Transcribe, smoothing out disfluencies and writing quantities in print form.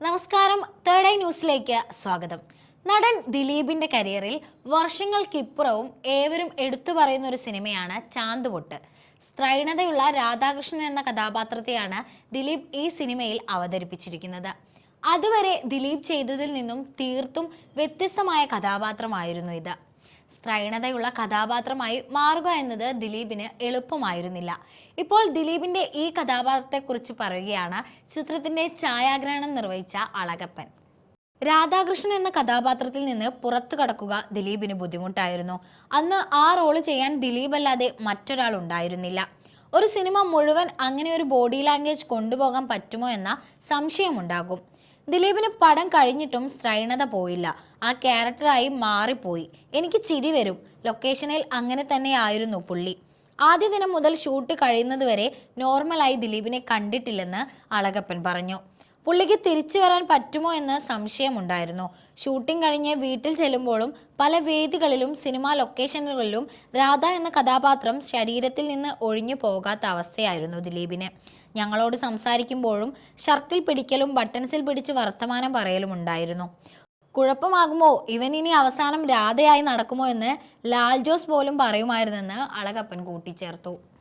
നമസ്കാരം. Third eye ന്യൂസിലേക്ക് സ്വാഗതം. നടൻ ദിലീപിന്റെ കരിയറിൽ വർഷങ്ങൾക്കിപ്പുറവും ഏവരും എടുത്തു പറയുന്ന ഒരു സിനിമയാണ് ചാന്തുപൊട്ട്. സ്ത്രൈണതയുള്ള രാധാകൃഷ്ണൻ എന്ന കഥാപാത്രത്തെയാണ് ദിലീപ് ഈ സിനിമയിൽ അവതരിപ്പിച്ചിരിക്കുന്നത്. അതുവരെ ദിലീപ് ചെയ്തതിൽ നിന്നും തീർത്തും വ്യത്യസ്തമായ കഥാപാത്രമായിരുന്നു ഇത്. സ്ത്രൈണതയുള്ള കഥാപാത്രമായി മാറുക എന്നത് ദിലീപിന് എളുപ്പമായിരുന്നില്ല. ഇപ്പോൾ ദിലീപിന്റെ ഈ കഥാപാത്രത്തെക്കുറിച്ച് പറയുകയാണ് ചിത്രത്തിന്റെ ഛായാഗ്രഹണം നിർവഹിച്ച അളഗപ്പൻ. രാധാകൃഷ്ണൻ എന്ന കഥാപാത്രത്തിൽ നിന്ന് പുറത്തു കടക്കുക ദിലീപിന് ബുദ്ധിമുട്ടായിരുന്നു. അന്ന് ആ റോള് ചെയ്യാൻ ദിലീപ് അല്ലാതെ മറ്റൊരാൾ ഉണ്ടായിരുന്നില്ല. ഒരു സിനിമ മുഴുവൻ അങ്ങനെ ഒരു ബോഡി ലാംഗ്വേജ് കൊണ്ടുപോകാൻ പറ്റുമോ എന്ന സംശയമുണ്ടാകും. ദിലീപിന് പടം കഴിഞ്ഞിട്ടും സ്ത്രൈണത പോയില്ല. ആ ക്യാരക്ടറായി മാറിപ്പോയി. എനിക്ക് ചിരി വരും. ലൊക്കേഷനിൽ അങ്ങനെ തന്നെയായിരുന്നു പുള്ളി. ആദ്യ ദിനം മുതൽ ഷൂട്ട് കഴിയുന്നതുവരെ നോർമലായി ദിലീപിനെ കണ്ടിട്ടില്ലെന്ന് അളഗപ്പൻ പറഞ്ഞു. പുള്ളിക്ക് തിരിച്ചു വരാൻ പറ്റുമോ എന്ന് സംശയമുണ്ടായിരുന്നു. ഷൂട്ടിംഗ് കഴിഞ്ഞ് വീട്ടിൽ ചെല്ലുമ്പോഴും പല വേദികളിലും സിനിമാ ലൊക്കേഷനുകളിലും രാധ എന്ന കഥാപാത്രം ശരീരത്തിൽ നിന്ന് ഒഴിഞ്ഞു പോകാത്ത അവസ്ഥയായിരുന്നു ദിലീപിന്. ഞങ്ങളോട് സംസാരിക്കുമ്പോഴും ഷർട്ടിൽ പിടിക്കലും ബട്ടൺസിൽ പിടിച്ച് വർത്തമാനം പറയലും ഉണ്ടായിരുന്നു. കുഴപ്പമാകുമോ, ഇവൻ ഇനി അവസാനം രാധയായി നടക്കുമോ എന്ന് ലാൽ ജോസ് പോലും പറയുമായിരുന്നെന്ന് അളഗപ്പൻ കൂട്ടിച്ചേർത്തു.